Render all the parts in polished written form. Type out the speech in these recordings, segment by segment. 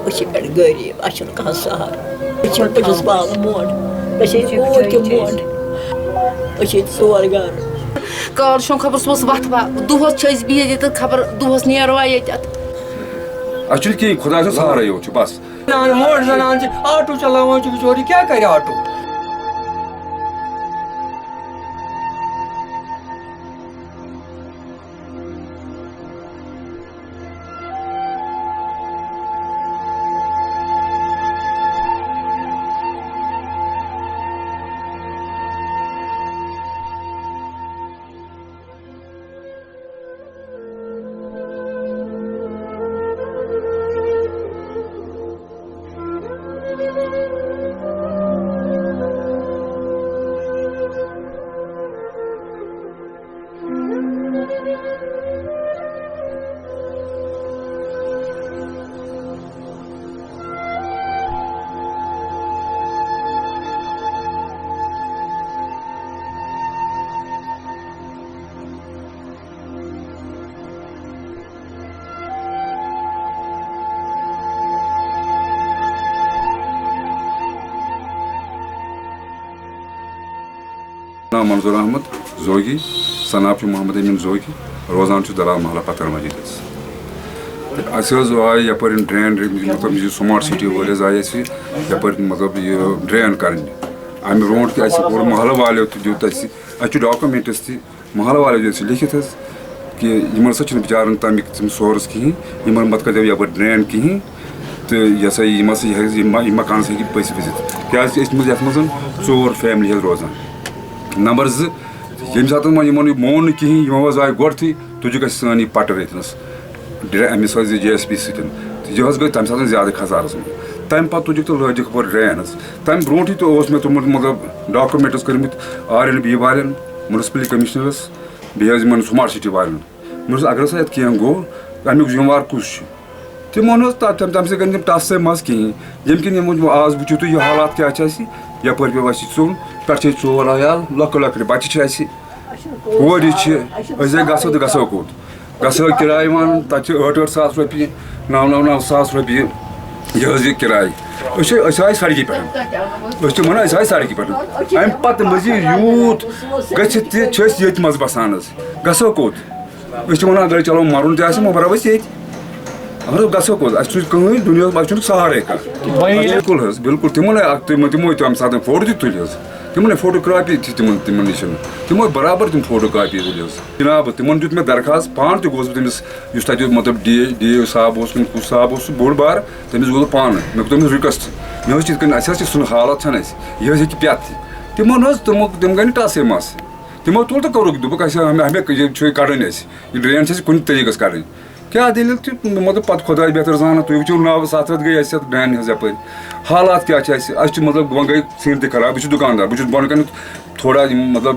Öşü ben göreyim, aşın kasar. Öşü pıcız bağlı mod. Öşü oğulki mod. Öşü soğar gar. Kal şun kabar sos vatba. Duhos çöz bir yedi kabar duhos niyarva yedet. Açıl ki खुदा से सहारा ही हो छु बस मोड़ जनान से auto चलावा चोरी क्या करे ऑटो नाम मंजूर अहमद जोगी सनाब मोहम्मद अमीन जोगी रोजान दलाल महला पत्थर मजीद आए यपर ड्रेन मतलब स्मार्ट सिटी वल आए यपर मतलब यह ड्रेन कर अमे ब्रोट पूरा महल वाले दुत डॉक्यूमेंट्स महल वाले लिखित कि इन सा बिचारन तमिक सोर्स कहें मत कर यपर ड्रेन कहें तो यह सा मकान पस वजित क्या मज 4 फैमिली रोजान नंबर 2 ये सात मोन मोन कहें यह आए गोथी तुझ ग सी पट रेतनस अमिस JSP सत यह गई तम सात ज्यादा खसारस में तम पे तुझ तो लजिक पर ड्रेन तम ब्रोट तो मे तुम मतलब डॉक्यूमेंट्स कर्मित RNB वालन म्यूनसिपल कमिश्नरस बेहद स्मार्ट सिटी वालन मे अगर सा कह गो अमुक जिम्मेवार कुछ तमो तम से गई टस मज कहें ये कि आज वो तुम यह हालात क्या यपर पे चुन पे 4 आयाल लक बच्चे कोर गो तो गो कोत गो किराए वन तक 8-8 सास रुपये 9-9 सास रुपये यह किराए आए सड़क पे वन आए सड़क पे अम पत मजीद यूत गत मज बसान गो कोत वन अगर चलो मरुन तह बरबस ये गो कोत कहीं दुनिया सहारे बिल्कुल बिल्कुल तमो तम सात फोटो तुल तिमन फोटोग्राफी तिमन नश तमो बराबर तुम फोटोग्राफी तुल जनाब तिमन दुत मे दरखास्त पान तोस तमिस मतलब DA साहब कुछ साहब बोड़ बार तमिस गो पान मे तमिस रिक्वेस्ट मे सुन हालत यह पेत तिमन तम गई टस मस तमो तुल तो कौर दोक हमें कड़न ड्रेन कुन तरीकस कड़न क्या दलील मतलब पे खुदा बेहतर जाना तुम वो नाव 7 गई ड्रेन यप हालात क्या मतलब वो गई सीन तक खराब बह दुकानदार बह बन कन थोड़ा मतलब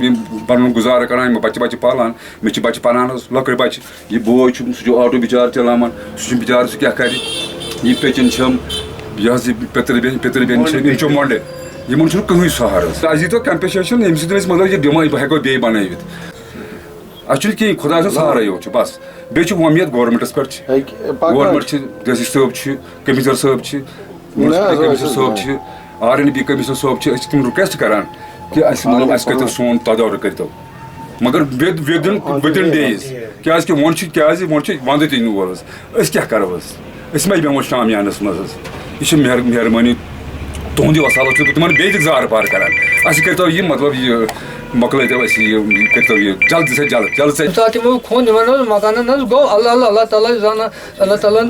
पन गुजार करान बच्चे पालान मे बच्चे पान लकड़ बच्चे यह बोय सह ऑटो बिचार चलान सह बिचार सह क्या कर यह पेचन यह पितर बेन मोंडे इन कहीं सहारा अस दी तो कंपेसेशन ये मतलब यह डिमांड हेको बे बनवित अच्छी कहीं खुदा से सहारा हो बस बे उम्मीद गवर्नमेंटस पे गवर्नमेंट DC साहब कमिश्नर साहब म्यूनसिपल कमिश्नर साहब RNB कमिश्नर साहब तम रिक्वेस्ट करान कि मतलब कर सोन तदौर करो मगर विदिन डेज क्या वो वंद तीन वोल क्या करो मे बेमो शामियानस मज यह मेहरबानी तुंद वसालत तुम बे जार पार करान करो यह मतलब यह मकल करो जल्द से जल्द से तमो खोन मकान गो अल्लाह ताला जाना अल्लाह ताला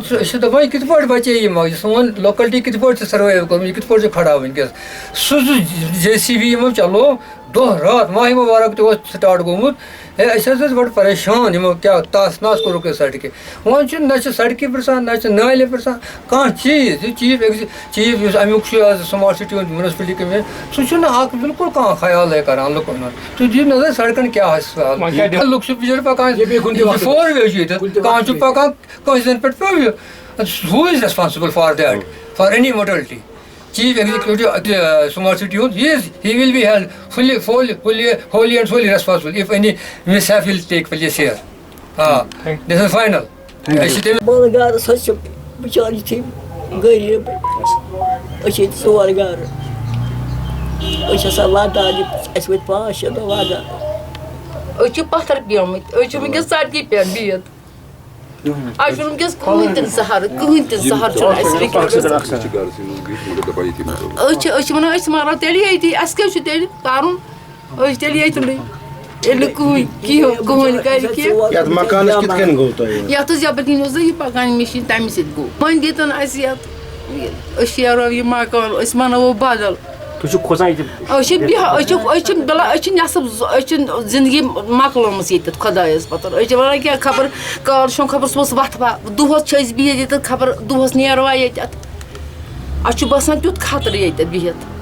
दपान कित पे बचे सोन लोकलिटी कित पे सर्वाइव कर कित पे खड़ा वनकस सह JCB चलो दह रात माह मुबारक तो स्टार्ट गोमुत बड़ परेशान क्या तास नास कोरुक सड़कें वन ना सड़कें पसान ना नाले पसान कह चीज चीफ अमुक स्मार्ट सिटी म्यूनसिपलिटी कमिश्नर सह बिल्कुल कह ख्याल करान लुकन तुम दी नजर सड़कन क्या लुक बिचार पकान 4 वे कह पकान कह पे who is responsible for that for any modality Chief Executive Smart City, yes, he will be held wholly and fully responsible if any mishap will take place here. This is final. Balagada such a majority غریٖب أسۍ چھِ ییٚتہِ 4 گرٕ أسۍ چھِ آسان وَدان اَسہِ وٲتۍ 5-6 دۄہ وَدان أسۍ چھِ پتھر پیٚمٕتۍ أسۍ چھِ وٕنکیٚس سڑکہِ پٮ۪ٹھ بِہِتھ اَسہِ چھُنہٕ وٕنکیٚس کٕہٕنۍ تہِ سہارٕ چھُنہٕ اَسہِ وٕنکیٚس أسۍ چھِ وَنان أسۍ مَرو تیٚلہِ ییٚتی اَسہِ کیٛاہ چھُ تیٚلہِ کَرُن أسۍ چھِ تیٚلہِ ییٚتنٕے ییٚلہِ نہٕ کٕہٕنۍ کَرِ کینٛہہ یَتھ حظ یَپٲرۍ کِنۍ اوس یہِ پَکان مِشیٖن تَمہِ سۭتۍ گوٚو وۄنۍ دِتُن اَسہِ یَتھ أسۍ شیرو یہِ مکان أسۍ بَناوو بدل أسۍ چھِ نٮ۪صٕب أسۍ چھِ زندگی مۄکلٲمٕژ ییٚتٮ۪تھ خۄدایَس پَتہٕ أسۍ چھِ وَنان کیٛاہ خبر کالہٕ چھُ خبر صُبحس وۄتھوا دۄہَس چھِ أسۍ بِہِتھ ییٚتٮ۪تھ خبر دۄہَس نیروا ییٚتٮ۪تھ اَسہِ چھُ باسان تیُتھ خطرٕ ییٚتٮ۪تھ بِہِتھ